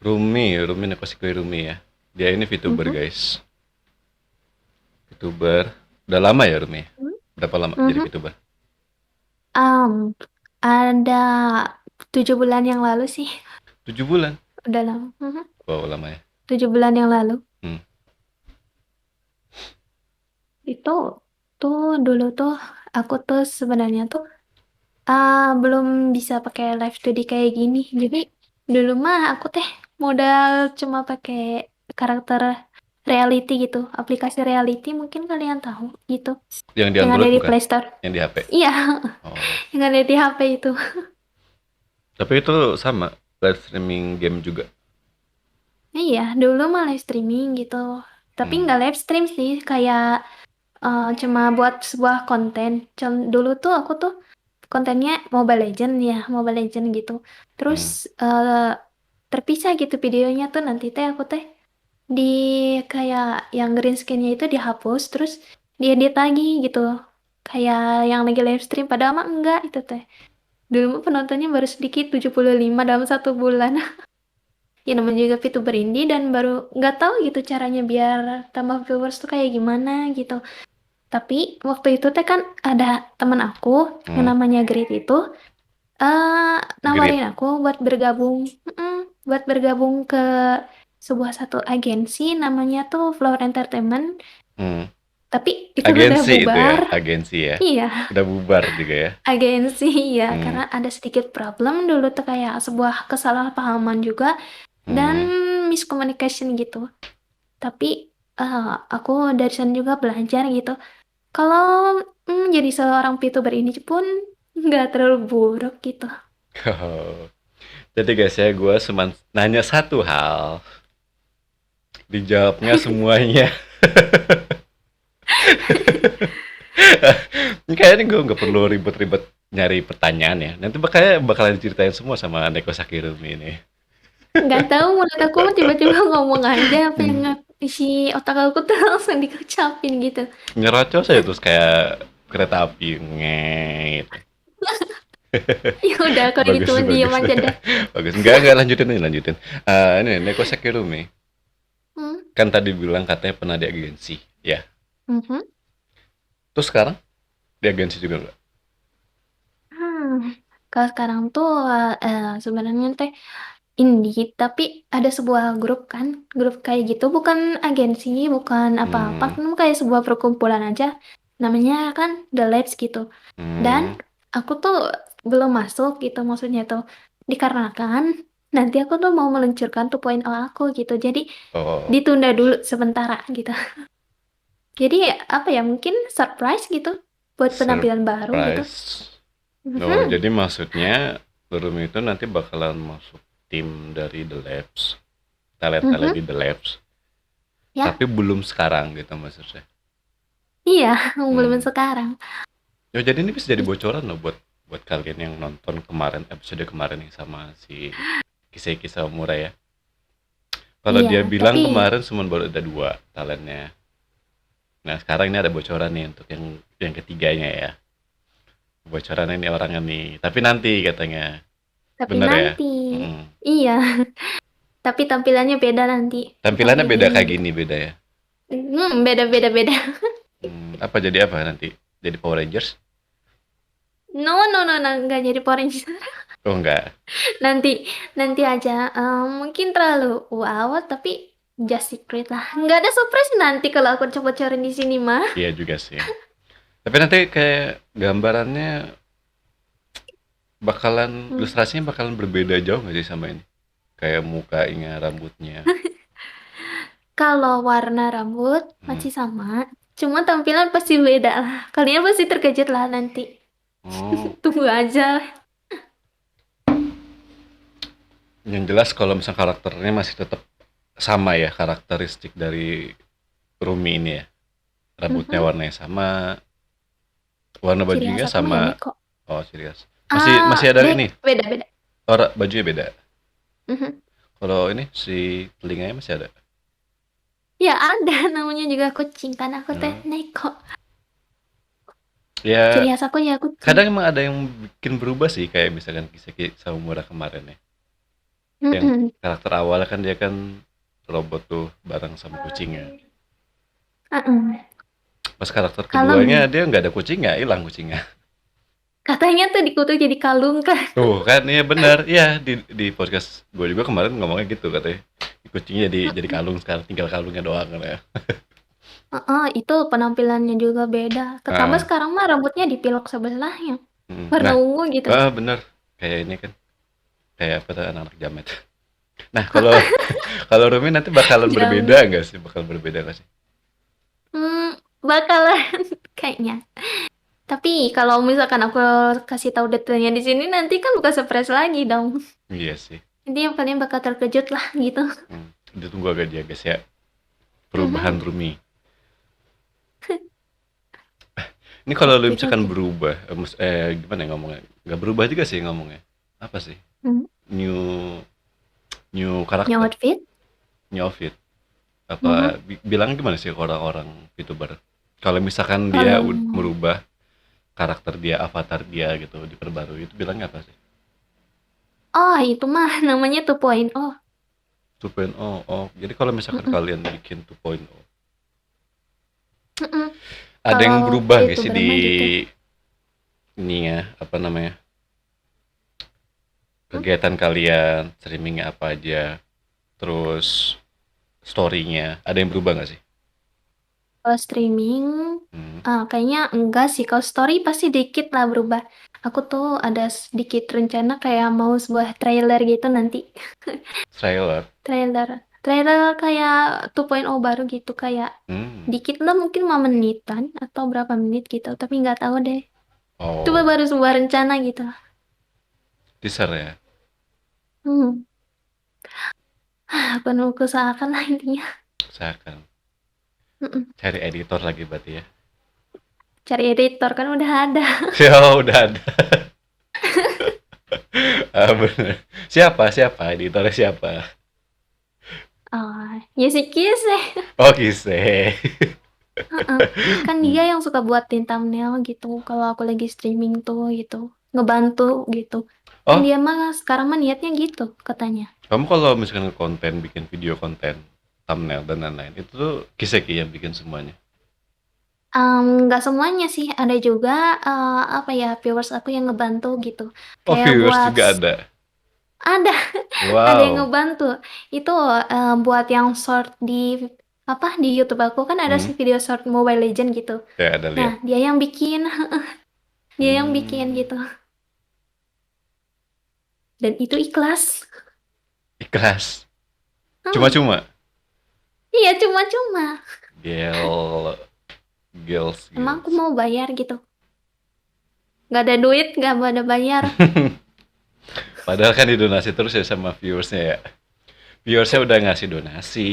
Rumi Nekosikoi Rumi ya. Dia ini VTuber Mhm. guys. VTuber. Udah lama ya Rumi? Berapa lama jadi Mhm. VTuber? Um, ada 7 bulan yang lalu sih. 7 bulan. Udah lama. Mhm. Wow lama ya. 7 bulan yang lalu. Hmm. Itu tuh dulu tuh aku tuh sebenarnya tuh belum bisa pakai live 2D kayak gini. Jadi dulu mah aku teh modal cuma pakai karakter reality gitu. Aplikasi reality mungkin kalian tahu gitu. Yang di Yang ada Android di bukan? Play Store. Yang di HP. Iya, Oh. yang ada di HP itu. Tapi itu sama live streaming game juga. Iya, dulu mah live streaming gitu. Tapi Hmm. nggak live stream sih, kayak cuma buat sebuah konten. Dulu tuh aku tuh kontennya Mobile Legend ya, Mobile Legend gitu. Terus Hmm. eh, terpisah gitu videonya tuh nanti teh aku teh di kayak yang green screen-nya itu dihapus, terus diedit lagi gitu. Kayak yang lagi live stream, padahal mah enggak itu teh. Dulu mah penontonnya baru sedikit, 75 dalam 1 bulan. Ya namanya juga VTuber indie dan baru nggak tahu gitu caranya biar tambah viewers tuh kayak gimana gitu. Tapi waktu itu teh kan ada teman aku yang Hmm. namanya Grit itu eh Grid. nawarin aku buat bergabung, buat bergabung ke sebuah satu agensi namanya tuh Flower Entertainment. Hmm. Tapi itu udah Agensi itu ya, bubar. agensi ya. Iya, Udah bubar juga ya. agensi ya Hmm. karena ada sedikit problem dulu tuh kayak sebuah kesalahpahaman juga dan Hmm. miscommunication gitu. Tapi eh, aku dari sana juga belajar gitu. Kalau jadi seorang VTuber ini pun nggak terlalu buruk gitu. Jadi guys ya, gue cuma nanya satu hal, dijawabnya semuanya. Kayaknya gue nggak perlu ribet-ribet nyari pertanyaan ya. Nanti bakalan diceritain semua sama Neko Sakirumi ini. Nggak tahu menurut aku tiba-tiba ngomong aja apa yang Hmm. isi otak aku tuh langsung dikecapin gitu. Nyerocos aja terus kayak kereta api nget. Ya udah kalau gitu Bagus mah diem bagus. aja dah. Bagus. Enggak lanjutin nih lanjutin. Ini Neko Sakirumi. Hmm. Kan tadi bilang katanya pernah di agensi, ya. Mhm. Terus sekarang di agensi juga nggak? Hmm. Kalau sekarang tuh sebenarnya teh indie, tapi ada sebuah grup kan, grup kayak gitu, bukan agensi, bukan apa-apa, Hmm. kan kayak sebuah perkumpulan aja, namanya kan The Labs gitu. Dan Hmm. aku tuh belum masuk gitu, maksudnya tuh dikarenakan nanti aku tuh mau meluncurkan 2.0 aku gitu, jadi Oh, ditunda dulu sementara gitu. Jadi apa ya, mungkin surprise gitu buat penampilan baru gitu. surprise. Oh, Mhm. jadi maksudnya Lurum itu nanti bakalan masuk tim dari The Labs, talent-talent Mhm. di The Labs, Ya, tapi belum sekarang gitu maksudnya. iya, belum Hmm. sekarang. Oh, jadi ini bisa jadi bocoran loh buat buat kalian yang nonton kemarin episode kemarin yang sama si Kisah Kisah Murah ya. Kalau Iya, dia tapi bilang kemarin cuma baru ada 2 talentnya. Nah, sekarang ini ada bocoran nih untuk yang ketiganya ya. Bocoran ini orangnya nih. Tapi nanti katanya. tapi Bener ya? nanti Mm-mm. iya, tapi tampilannya beda nanti, bukan Tampilannya kayak beda gini kayak gitu. gini beda ya. Beda beda beda. Apa jadi apa nanti? Jadi Power Rangers? No no no no, nggak jadi Power Ranger. Oh enggak. Nanti nanti aja. Mungkin terlalu wow, tapi just secret lah. Nggak ada surprise nanti kalau aku coba cobain di sini mah. Iya juga sih. Tapi nanti kayak gambarannya Hmm. ilustrasinya bakalan berbeda jauh nggak sih sama ini? Kayak mukanya, rambutnya. Kalau warna rambut Hmm. masih sama, cuma tampilan pasti beda lah. Kalian pasti terkejut lah nanti. Oh, Tunggu aja. yang jelas kalau misalnya karakternya masih tetap sama ya karakteristik dari Rumi ini ya. Rambutnya Mhm. warnanya sama, warna Ciri khas bajunya aku mah sama. unik kok. Oh, serius. Masih Ah, masih ada ini. beda beda. Oh, bajunya beda. Mhm. Kalau ini si telinganya masih ada. Ya ada, namanya juga kucing kan aku teh Hmm. neko. Ciri Ya, khas aku ya kucing. kadang emang ada yang bikin berubah sih kayak misalkan kisah sama Murah kemarin ya. Yang Mm-mm. karakter awalnya kan dia kan robot tuh bareng sama kucingnya. Mm-mm. Pas karakter keduanya Kalem. dia nggak ada kucingnya, hilang kucingnya. Katanya tuh dikutuk jadi kalung kan. Tuh kan, iya benar. Iya di podcast gue juga kemarin ngomongnya gitu katanya. Kucingnya jadi Mm-mm. kalung sekarang, tinggal kalungnya doang kan ya. Itu penampilannya juga beda. Ketambah Ah, sekarang mah rambutnya dipilok sebelahnya. Warna nah, ungu gitu. bener. Kayak ini kan, kayak apa tuh anak-anak jamet. Nah, kalau kalau Rumi nanti bakalan berbeda Jamet. nggak sih? Bakal berbeda nggak sih? Bakalan kayaknya. Tapi kalau misalkan aku kasih tahu detailnya di sini nanti kan bukan surprise lagi dong. Iya sih. Nanti yang paling bakal terkejut lah gitu. Ditunggu agak dia guys ya. Perubahan Mhm. Rumi. Ini kalau lu Oke, misalkan oke. berubah, gimana ya ngomongnya? Nggak berubah juga sih ngomongnya. Apa sih? Mhm. New new New karakter, outfit. new outfit. Mhm. Apa bilang gimana sih ke orang-orang VTuber? Kalau misalkan dia Kalau merubah karakter dia, avatar dia gitu, diperbarui itu bilangnya apa sih? itu mah namanya 2.0. 2.0. Oh, jadi kalau misalkan Mhm. kalian bikin 2.0, Mhm. ada Kalau yang berubah nggak sih VTuber di mah gitu. ini ya, apa namanya, Hmm? kegiatan kalian, streamingnya apa aja, terus story-nya, ada yang berubah nggak sih? Kalau streaming, Hmm. kayaknya enggak sih. Kalau story pasti dikit lah berubah. Aku tuh ada sedikit rencana kayak mau sebuah trailer gitu nanti. Trailer. Trailer. Trailer kayak 2.0 baru gitu. Kayak Hmm. dikit lah mungkin 5 menitan atau berapa menit gitu. Tapi nggak tahu deh. Coba Oh, baru sebuah rencana gitu. teaser ya. Hmm. Penuh kesusahan lah intinya. Usahakan Mm-mm. cari editor lagi berarti ya. Cari editor kan udah ada. Ya udah ada. Bener. Siapa editornya siapa? Ya sih kisah. Oh, Kise. Heeh. Kan dia yang suka buatin thumbnail gitu kalau aku lagi streaming tuh gitu. Ngebantu gitu. Kan Oh, dia mah sekarang mah niatnya gitu katanya. kamu kalau misalkan konten, bikin video konten, thumbnail dan lain-lain, itu tuh Kiseki yang bikin semuanya. Nggak semuanya sih, ada juga apa ya viewers aku yang ngebantu gitu. Oh, Kayak viewers buat juga ada. ada ada yang Wow. ngebantu. Itu buat yang short di apa di YouTube aku kan ada Hmm, video short Mobile Legend gitu. ya ada Nah, lihat. dia yang bikin, dia yang bikin Hmm, gitu. Dan itu ikhlas. ikhlas. Hmm. Cuma-cuma. Iya, cuma-cuma. Gel, girls, Emang aku girls. mau bayar gitu. Nggak ada duit, nggak ada bayar. Padahal kan didonasi terus ya sama viewersnya ya. Viewersnya udah ngasih donasi,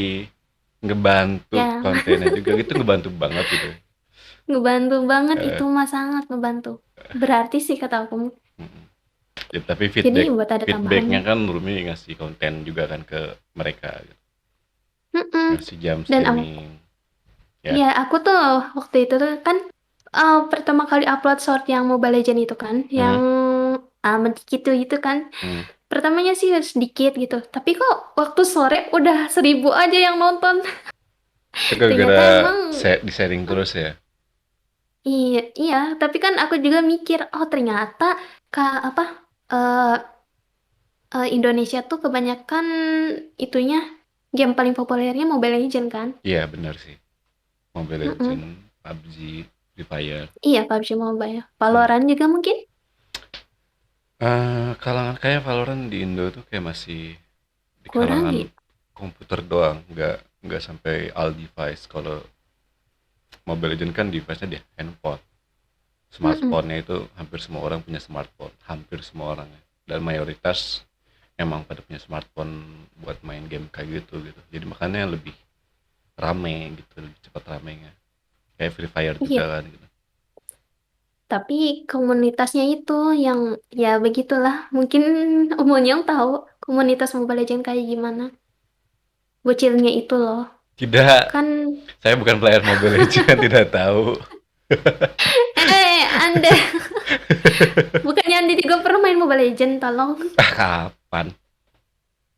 ngebantu Ya, kontennya juga, gitu ngebantu banget gitu. ngebantu banget itu Eh, mah sangat ngebantu. Berarti sih kata aku. mm. Ya, tapi Jadi buat ada feedbacknya tambahannya. kan Rumi ngasih konten juga kan ke mereka gitu. Mm-mm. Ngasih jam Dan streaming ya. ya aku tuh waktu itu tuh kan pertama kali upload short yang Mobile Legend itu kan, yang Hmm, gitu itu kan. hmm. Pertamanya sih sedikit gitu, tapi kok waktu sore udah 1.000 aja yang nonton. Itu gara-gara Ternyata emang di sharing terus ya. iya, iya. Tapi kan aku juga mikir, oh ternyata apa eh Indonesia tuh kebanyakan itunya game paling populernya Mobile Legend kan? Iya benar sih. Mobile Mm-mm. Legend, PUBG, Free Fire. Iya, PUBG Mobile. Hmm. Valorant juga mungkin Kalangan kayak Valorant di Indo tuh kayak masih di kurang kalangan ya. komputer doang, nggak sampai all device. Kalau Mobile Legend kan device-nya di handphone. Mm-mm. Smartphone-nya itu hampir semua orang punya smartphone, hampir semua orang ya. Dan mayoritas emang pada punya smartphone buat main game kayak gitu gitu. Jadi makanya lebih rame gitu, lebih cepat ramenya. Kayak Free Fire juga Iya, kan gitu. tapi komunitasnya itu yang ya begitulah. Mungkin umumnya yang tahu komunitas Mobile Legend kayak gimana. Bocilnya itu loh. Tidak, Kan saya bukan player Mobile Legends, tidak tahu. Anda bukannya Anda juga pernah main Mobile Legend, tolong. Ah, kapan?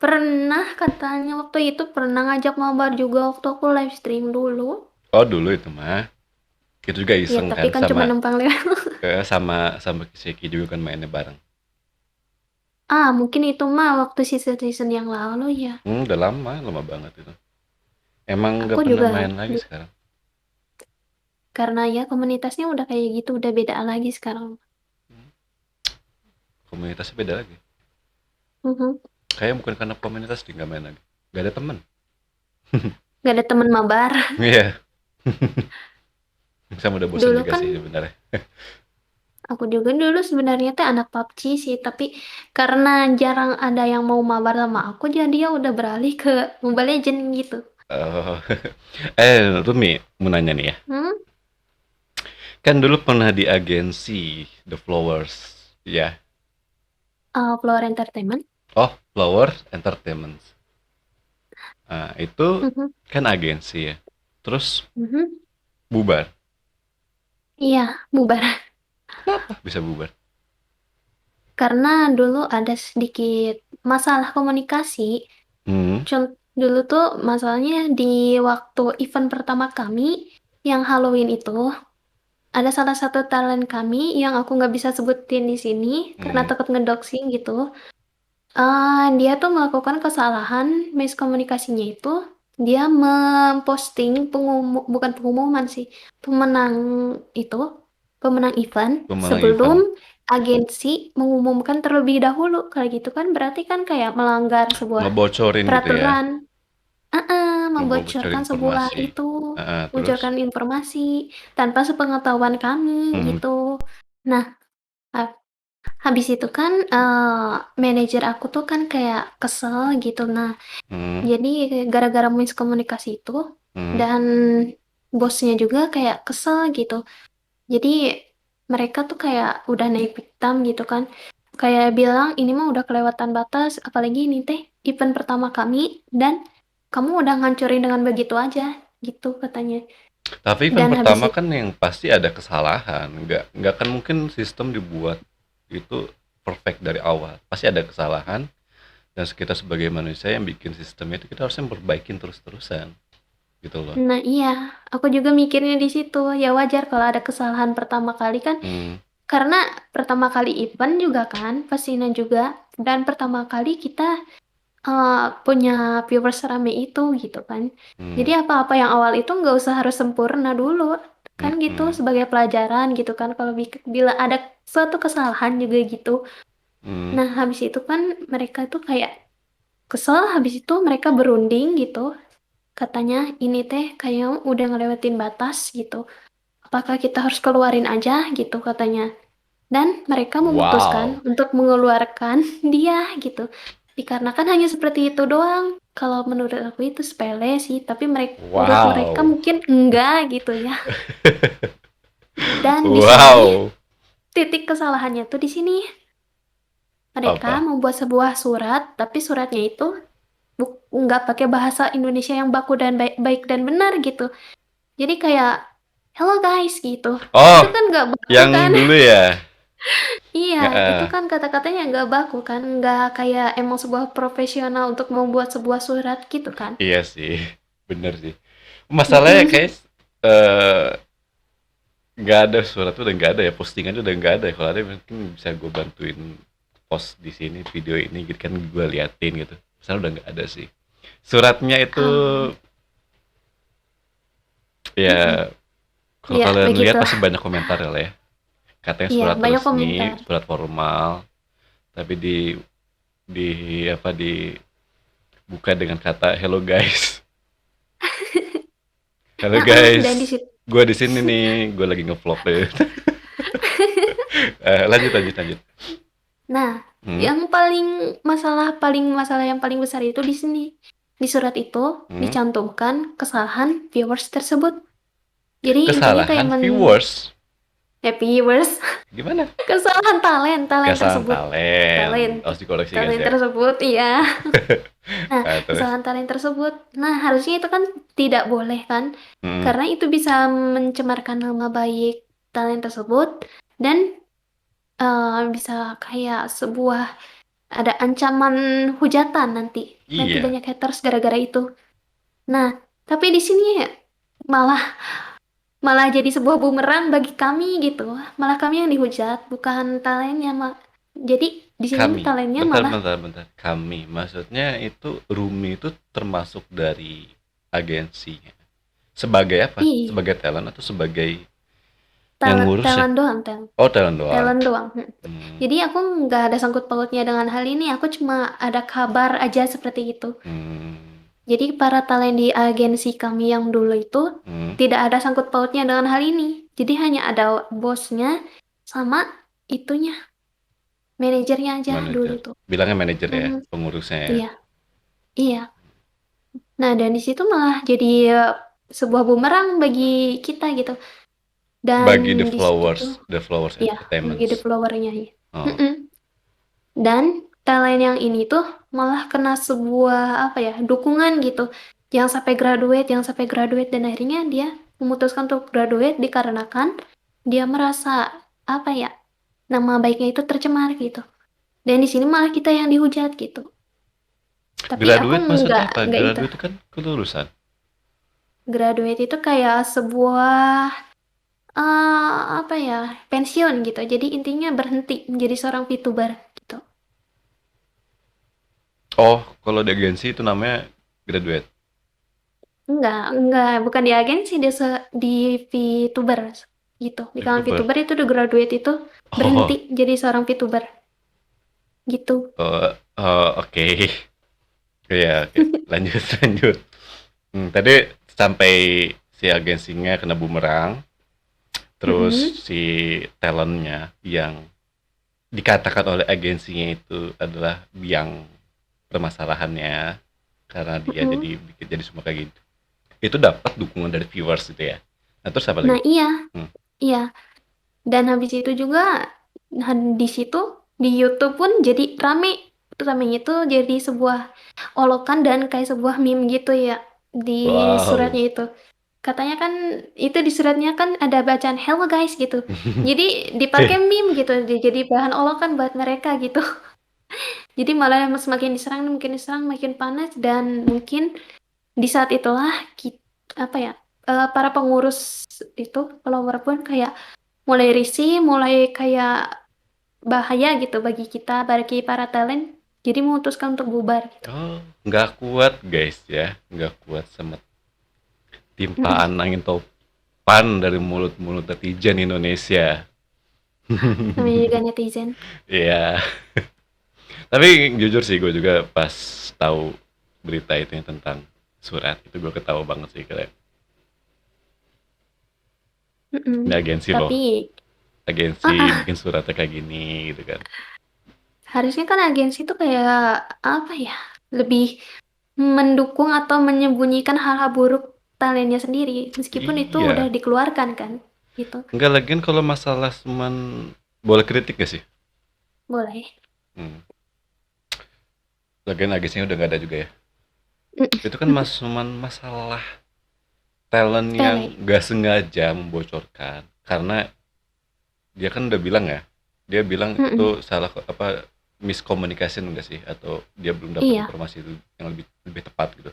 Pernah katanya waktu itu pernah ngajak mabar juga waktu aku live stream dulu. Oh dulu itu mah. Kita juga Ya iseng tapi kan kan cuma sama numpang lewat. sama Kiseki juga kan mainnya bareng. Mungkin itu mah waktu season-season yang lalu ya. Udah lama, lama banget itu. Emang Aku nggak pernah juga main lagi sekarang. karena ya komunitasnya udah kayak gitu, udah beda lagi sekarang. Komunitasnya beda lagi. Mhm. Kayak bukan karena komunitas dia nggak main lagi. Gak ada temen. Gak ada teman mabar. Iya. Sama udah bosan Dulu juga kan sih sebenarnya. aku juga dulu sebenarnya teh anak PUBG sih, tapi karena jarang ada yang mau mabar sama aku, jadi dia udah beralih ke Mobile Legends gitu. Oh. Rumi, mau nanya nih ya. Hmm? Kan dulu pernah di agensi The Flowers, ya. Flower Entertainment. Oh, Flower Entertainment. Nah, itu Mhm. kan agensi ya. Terus Mhm. bubar. Iya, bubar. Kenapa bisa bubar? Karena dulu ada sedikit masalah komunikasi. Hmm, Dulu tuh masalahnya di waktu event pertama kami yang Halloween itu, ada salah satu talent kami yang aku nggak bisa sebutin di sini karena hmm, takut ngedoxing gitu. Dia tuh melakukan kesalahan miskomunikasinya itu, dia memposting bukan pengumuman sih, pemenang itu, pemenang event pemenang sebelum event. agensi mengumumkan terlebih dahulu. Kayak gitu kan berarti kan kayak melanggar sebuah Ngebocorin gitu ya. peraturan. Ngebocorin Membocorkan sebuah informasi. itu, Terus, membocorkan informasi tanpa sepengetahuan kami hmm, gitu. Nah, ha- habis itu kan manajer aku tuh kan kayak kesel gitu. Nah, hmm, jadi gara-gara miskomunikasi itu hmm, dan bosnya juga kayak kesel gitu. Jadi mereka tuh kayak udah naik pitam gitu kan. Kayak bilang ini mah udah kelewatan batas, apalagi ini teh event pertama kami dan kamu udah ngancurin dengan begitu aja gitu katanya. tapi event Dan habis pertama itu kan yang pasti ada kesalahan. Nggak kan mungkin sistem dibuat itu perfect dari awal. Pasti ada kesalahan. Dan kita sebagai manusia yang bikin sistem itu kita harusnya perbaikin terus-terusan gitu loh. nah iya, aku juga mikirnya di situ. Ya wajar kalau ada kesalahan pertama kali kan Hmm, karena pertama kali event juga kan, pastinya juga dan pertama kali kita punya viewers rame itu gitu kan. Jadi hmm, apa-apa yang awal itu nggak usah harus sempurna dulu kan hmm, gitu hmm, sebagai pelajaran gitu kan kalau bila ada suatu kesalahan juga gitu. hmm. Nah habis itu kan mereka tuh kayak kesel habis itu mereka berunding gitu. Katanya ini teh kayak udah ngelewatin batas gitu. Apakah kita harus keluarin aja gitu katanya. Dan mereka memutuskan Wow, untuk mengeluarkan dia gitu. Dikarenakan hanya seperti itu doang. Kalau menurut aku itu sepele sih, tapi menurut mereka wow, mungkin enggak gitu ya. Dan di sini wow. titik kesalahannya tuh di sini. Mereka Apa? membuat sebuah surat, tapi suratnya itu nggak pakai bahasa Indonesia yang baku dan baik, baik dan benar gitu. Jadi kayak, hello guys gitu. Itu Oh, kan nggak baku kan? yang dulu ya. Iya, itu Heeh. kan kata-katanya nggak baku kan, nggak kayak emang sebuah profesional untuk membuat sebuah surat gitu kan. Iya sih, bener sih. Masalahnya Mm-mm. kayak eh, nggak ada surat udah nggak ada ya, postingannya udah nggak ada ya. Kalau ada mungkin bisa gue bantuin post di sini video ini gitu kan gue liatin gitu. Misalnya udah nggak ada sih. Suratnya itu Ah, mm-mm. ya kalau Ya, kalian lihat pasti begitulah. banyak komentar ya lah ya. Katanya Iya, surat banyak resmi, komentar. surat formal, tapi di apa dibuka dengan kata hello guys. Halo Dan di guys, situ. gue di sini nih, gue lagi ngevlog deh. Lanjut lanjut lanjut. Nah, Hmm, masalah yang paling besar itu di sini. Di surat itu hmm. dicantumkan kesalahan viewers tersebut. Jadi intinya kayak Kesalahan viewers. viewers, Gimana? kesalahan talent Kesalahan tersebut. talent. Talent, Harus dikoreksi guys talent ya. tersebut, iya. Nah, Terus. kesalahan talent tersebut. Nah, harusnya itu kan tidak boleh kan? Hmm, Karena itu bisa mencemarkan nama baik talent tersebut dan bisa kayak sebuah ada ancaman hujatan nanti Iya, banyak haters gara-gara itu. Nah, tapi di sini malah malah jadi sebuah bumerang bagi kami gitu. Malah kami yang dihujat, bukan talentnya. Jadi di sini kami. talentnya Bentar, malah bentar, bentar. Kami. Maksudnya itu Rumi itu termasuk dari agensinya. Sebagai apa? ih Sebagai talent atau sebagai yang ngurus ya? talent doang, talent. Oh, talent doang. Talent doang. Hmm, Jadi aku nggak ada sangkut pautnya dengan hal ini. Aku cuma ada kabar aja seperti itu. hmm, Jadi para talent di agensi kami yang dulu itu hmm. tidak ada sangkut pautnya dengan hal ini. Jadi hanya ada bosnya sama itunya, manajernya aja dulu Manajer. tuh. Bilangnya manajer ya, Hmm, pengurusnya ya. iya, iya. Nah, dan di situ malah jadi sebuah bumerang bagi kita gitu. Dan Bagi di situ tuh, The Flowers ya, bagi Entertainment. developernya ya. Oh, Mm-mm. Dan talent yang ini tuh malah kena sebuah apa ya, dukungan gitu. Yang sampai graduate dan akhirnya dia memutuskan untuk graduate dikarenakan dia merasa apa ya, nama baiknya itu tercemar gitu. Dan di sini malah kita yang dihujat gitu. Tapi aku graduate maksudnya apa? nggak itu. Graduate itu kan kelulusan. Graduate itu kayak sebuah apa ya, pensiun gitu. Jadi intinya berhenti menjadi seorang VTuber gitu. Oh, kalau di agensi itu namanya graduate. Enggak, bukan di agensi, di VTuber gitu. Di kalangan YouTuber. VTuber itu the graduate itu berhenti Oh, jadi seorang VTuber gitu. oh, oke. Iya, oke. Lanjut, lanjut. Tadi sampai si agensinya kena bumerang, terus Mm-mm. si talentnya yang dikatakan oleh agensinya itu adalah yang permasalahannya karena dia Mm-mm. jadi bikin jadi semua kayak gitu. Itu dapat dukungan dari viewers itu ya. Nah, terus apa Nah lagi? iya, Hmm. iya. Dan habis itu juga, nah, di situ di YouTube pun jadi rame. Ramenya itu jadi sebuah olokan dan kayak sebuah meme gitu ya di Wow. suratnya itu. Katanya kan itu di suratnya kan ada bacaan hello guys gitu. Jadi dipakai meme gitu, jadi bahan olokan buat mereka gitu. Jadi malah semakin diserang makin panas dan mungkin di saat itulah kita, apa ya, para pengurus itu follower pun kayak mulai risih, mulai kayak bahaya gitu bagi kita, bagi para talent. Jadi memutuskan untuk bubar gitu. Oh, nggak kuat guys ya, nggak kuat sama Mm-mm. timpaan angin topan dari mulut-mulut netizen Indonesia. Namanya juga netizen. Iya. Tapi jujur sih gue juga pas tahu berita itu yang tentang surat itu gue ketawa banget sih kayak Mm-mm. ini agensi loh, Tapi agensi ah, ah, bikin suratnya kayak gini gitu kan. harusnya kan agensi itu kayak apa ya, lebih mendukung atau menyembunyikan hal-hal buruk talentnya sendiri, meskipun itu udah Iya. dikeluarkan kan, gitu. Enggak lagian kalau masalah cuman boleh kritik gak sih? Boleh. Hmm. Lagian agensinya udah gak ada juga ya. Itu kan cuman masalah talent yang Sepele. gak sengaja membocorkan karena dia kan udah bilang ya, dia bilang itu Mm-mm. salah apa miscommunication enggak sih atau dia belum dapat Iya, informasi itu yang lebih lebih tepat gitu.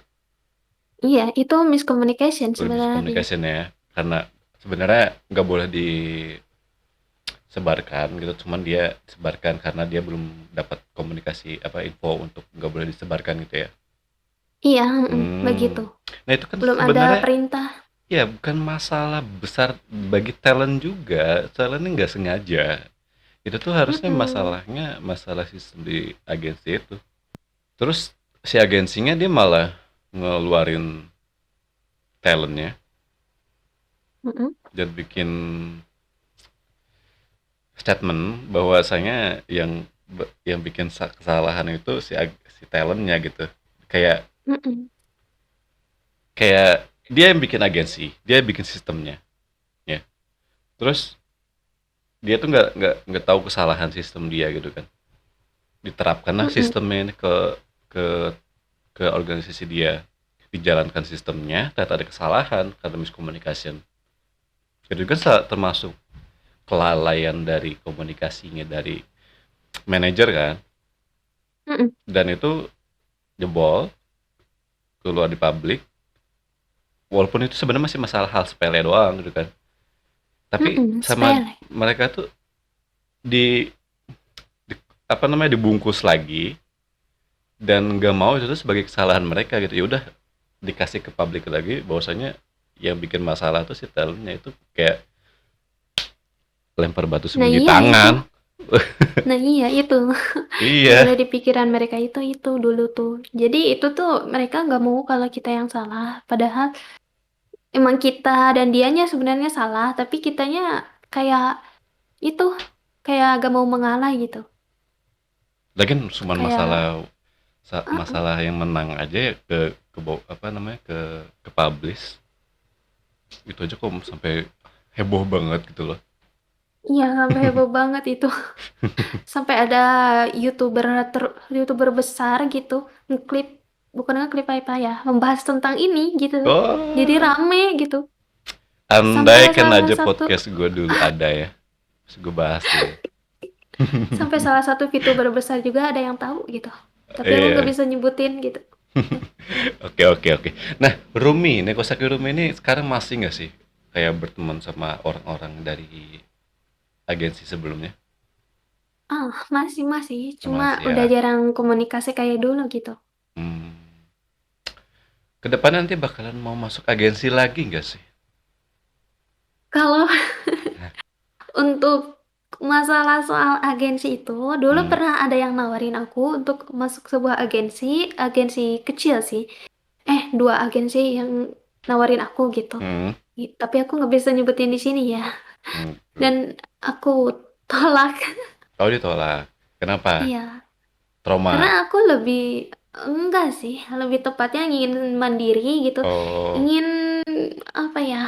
iya, itu miscommunication Lebih sebenarnya. miscommunication ya karena sebenarnya nggak boleh disebarkan gitu cuman dia sebarkan karena dia belum dapat komunikasi apa info untuk nggak boleh disebarkan gitu ya. Iya, begitu. Hmm. Nah itu kan Belum ada sebenarnya perintah. ya bukan masalah besar bagi talent juga, talentnya nggak sengaja. Itu tuh harusnya Mm-mm. masalahnya masalah sistem di agensi itu. Terus si agensinya dia malah ngeluarin talentnya Mm-mm. dan bikin statement bahwasanya yang bikin kesalahan itu si talentnya gitu. Kayak Mm-mm. kayak dia yang bikin agensi, dia yang bikin sistemnya, ya. Terus dia tuh nggak tahu kesalahan sistem dia gitu kan. Diterapkanlah Mm-mm. sistemnya ini ke ke organisasi dia, dijalankan sistemnya, ternyata ada kesalahan karena miscommunication. Itu kan termasuk kelalaian dari komunikasinya dari manajer kan. Mhm, dan itu jebol keluar di publik, walaupun itu sebenarnya masih masalah hal sepele doang gitu kan, tapi mhm, sama sepele. mereka tuh di, di apa namanya, dibungkus lagi dan nggak mau itu tuh sebagai kesalahan mereka gitu. Ya udah dikasih ke publik lagi bahwasanya yang bikin masalah tuh si talentnya itu kayak lempar batu Nah sembunyi iya itu. tangan. Nah iya itu. Yang Iya, ada di pikiran mereka itu dulu tuh. Jadi itu tuh mereka nggak mau kalau kita yang salah. Padahal emang kita dan dianya sebenarnya salah, tapi kitanya kayak itu, kayak gak mau mengalah gitu. lagian cuma Kayak, uh, masalah yang menang aja ya apa namanya, ke publish itu aja kok sampai heboh banget gitu loh. iya sampai heboh banget itu. Sampai ada youtuber youtuber besar gitu ngeklip, bukan ngeklip apa ya, membahas tentang ini gitu. Jadi Oh, rame gitu. andai Sampai kan salah aja satu podcast gue dulu ada ya, terus gue bahas tuh ya. sampai salah satu VTuber besar juga ada yang tahu gitu. Tapi aku nggak Iya. bisa nyebutin gitu. Oke, oke, oke. Nah, Rumi, Nekosaki Rumi ini sekarang masih nggak sih kayak berteman sama orang-orang dari agensi sebelumnya? Ah, masih masih, cuma Masih udah ya. jarang komunikasi kayak dulu gitu. Hmm. Kedepan nanti bakalan mau masuk agensi lagi nggak sih? Kalau untuk masalah soal agensi itu, dulu Hmm. pernah ada yang nawarin aku untuk masuk sebuah agensi, agensi kecil sih. Dua agensi yang nawarin aku gitu. Hmm. Tapi aku nggak bisa nyebutin di sini ya. Hmm. Dan aku tolak. Oh, ditolak. Kenapa? Iya, karena Trauma. aku lebih enggak sih, lebih tepatnya ingin mandiri gitu. Oh, Ingin apa ya?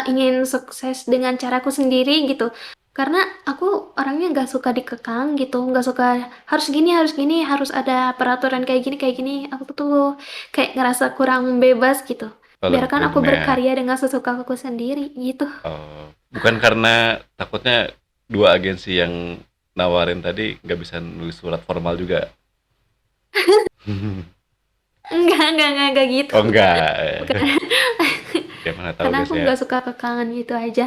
Ingin sukses dengan caraku sendiri gitu. Karena aku orangnya nggak suka dikekang gitu, nggak suka harus gini, harus ada peraturan kayak gini. Aku tuh kayak ngerasa kurang bebas gitu. oh, lebih Biarkan aku freedom ya. berkarya dengan sesuka aku sendiri gitu. Oh, bukan karena takutnya dua agensi yang nawarin tadi nggak bisa nulis surat formal juga. Enggak gitu. Oh enggak. Bukan. Ya mana tahu Karena guys aku ya. nggak suka kekangan gitu aja.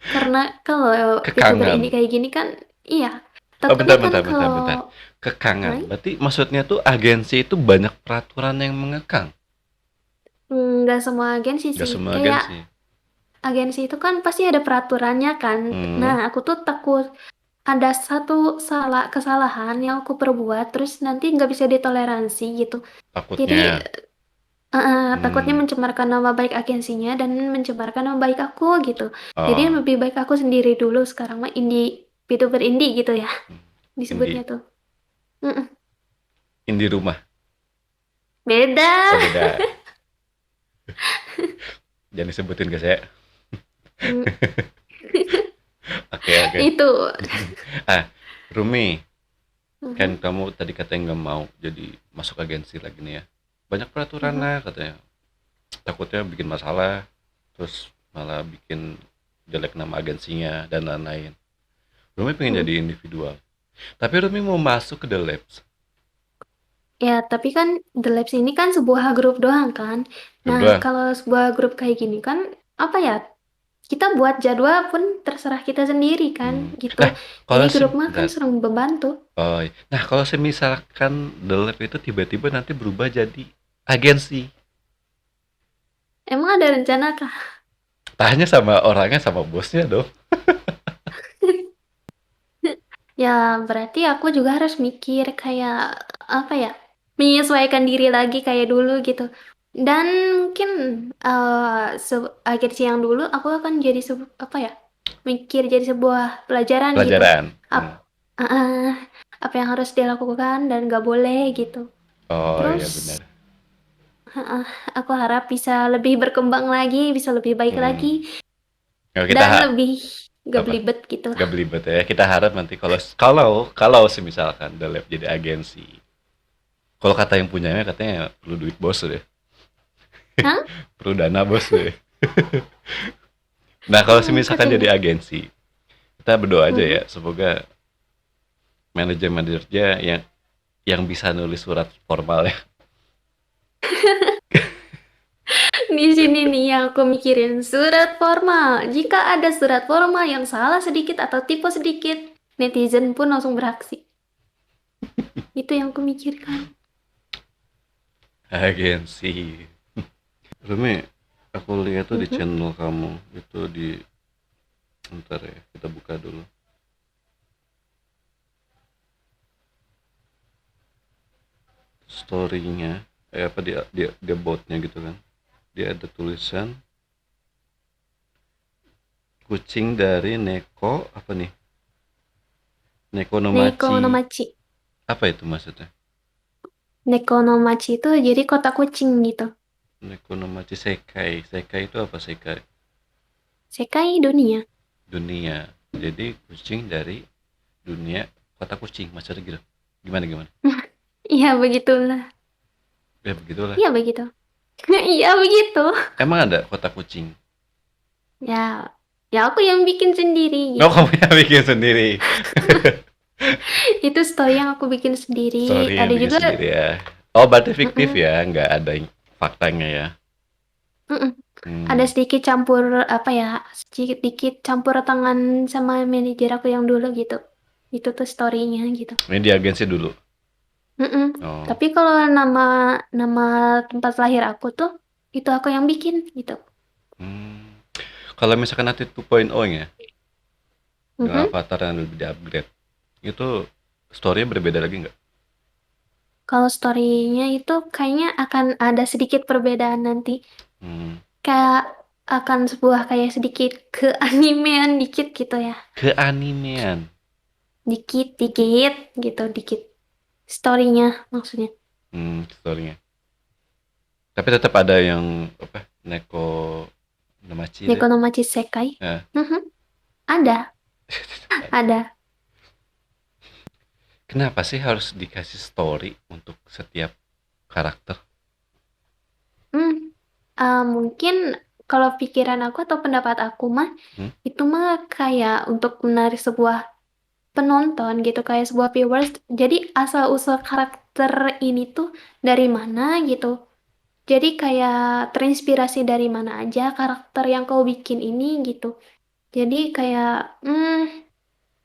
Karena kalau VTuber ini Kekangan. kayak gini kan, iya. Oh, Takutnya bentar, kan bentar, bentar, kalau, bentar. Kekangan. Hai, Berarti maksudnya tuh agensi itu banyak peraturan yang mengekang. nggak semua agensi Nggak sih. semua Kayak agensi. agensi itu kan pasti ada peraturannya kan. Hmm, Nah, aku tuh takut ada satu kesalahan yang aku perbuat, terus nanti nggak bisa ditoleransi gitu. Jadi, takutnya. takutnya Hmm, mencemarkan nama baik agensinya dan mencemarkan nama baik aku gitu. Jadi oh, lebih baik aku sendiri dulu sekarang mah VTuber indie gitu ya disebutnya indie, tuh. Mm-mm. indie rumah. Beda. Oh beda. Jangan disebutin guys ya. Mm, Oke, oke. itu. Ah, Rumi, kan Mhm, kamu tadi katanya nggak mau jadi masuk agensi lagi nih ya. Banyak mhm, peraturannya katanya. Takutnya bikin masalah, terus malah bikin jelek nama agensinya dan lain-lain. Rumi pengen mhm. jadi individual. Tapi Rumi mau masuk ke The Labs. Ya, tapi kan The Labs ini kan sebuah grup doang kan. Grup Nah, doang. kalau sebuah grup kayak gini kan, apa ya, kita buat jadwal pun terserah kita sendiri kan, Hmm. gitu. Nah, Jadi kalau grup mah kan bentar. sering membantu. Oh, iya. Nah, kalau misalkan The Lab itu tiba-tiba nanti berubah jadi agensi, Emang ada rencana kah? tanya sama orangnya sama bosnya dong. Ya, berarti aku juga harus mikir kayak, apa ya, menyesuaikan diri lagi kayak dulu gitu. Dan mungkin agensi yang dulu aku akan jadi apa ya, mikir jadi sebuah pelajaran gitu. Pelajaran. Ap, Hmm. uh, apa yang harus dilakukan dan gak boleh gitu. Oh Terus iya benar. uh, aku harap bisa lebih berkembang lagi, bisa lebih baik lagi, Hmm. Kalau kita dan lebih gak apa? belibet gitu lah. Gak belibet ya. Kita harap nanti kalau kalau kalau misalkan The Lab jadi agensi, kalau kata yang punyanya katanya perlu duit bos deh, Hah? perlu dana bos deh. Nah kalau misalkan Katanya. jadi agensi, kita berdoa aja ya, Mhm. semoga manajer-manajernya yang bisa nulis surat formal ya. Di sini nih yang aku mikirin surat formal. Jika ada surat formal yang salah sedikit atau tipe sedikit, netizen pun langsung beraksi. Itu yang aku mikirkan. Agensi. Rumi, aku lihat tuh di Mhm. channel kamu itu di, bentar ya, kita buka dulu. Story-nya, apa dia botnya gitu kan. Dia ada tulisan kucing dari Neko apa nih? Neko no Neko Machi. no Machi. Apa itu maksudnya? Neko no Machi itu jadi kota kucing gitu. Neko no Machi Sekai. Sekai itu apa Sekai? Sekai dunia. Dunia. Jadi kucing dari dunia kota kucing. Maksudnya gitu. Gimana gimana? Iya begitulah. Ya begitulah. Iya begitu. Iya begitu. Emang ada kota kucing? Ya, ya aku yang bikin sendiri Oh, gitu. kamu yang bikin sendiri. Itu story yang aku bikin sendiri. Story yang Ada bikin juga, sendiri ya. Oh, berarti fiktif mm-mm, ya, nggak ada faktanya ya. mm-mm. Ada Hmm. sedikit campur apa ya? Sedikit dikit campur tangan sama manajer aku yang dulu gitu. Itu tuh storynya gitu. Ini di agensi dulu. Mm-mm. Oh. Tapi kalau nama nama tempat lahir aku tuh itu aku yang bikin gitu. Hmm. Kalau misalkan nanti 2.0 ya, dengan Mhm. avatar yang lebih di-upgrade, itu story-nya berbeda lagi nggak? Kalau storynya itu kayaknya akan ada sedikit perbedaan nanti. Hmm. Kayak akan sebuah kayak sedikit keanimean dikit gitu ya. Keanimean. Dikit, dikit gitu, dikit. Storynya maksudnya. Story-nya. Tapi tetap ada yang apa? Neko Namachi deh. Nekonomachi Sekai. Nah, Mhm. Ada, ada. kenapa sih harus dikasih story untuk setiap karakter? Hmm. Mungkin kalau pikiran aku atau pendapat aku mah, Hmm? itu mah kayak untuk menarik sebuah penonton gitu, kayak sebuah viewers. Jadi asal-usul karakter ini tuh dari mana gitu. Jadi kayak terinspirasi dari mana aja karakter yang kau bikin ini gitu. Jadi kayak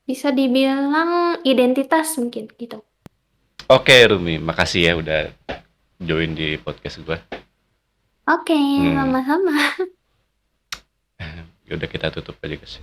bisa dibilang identitas mungkin gitu. Oke, Rumi, makasih ya udah join di podcast gue. Oke, Hmm. sama-sama. Ya udah kita tutup aja guys.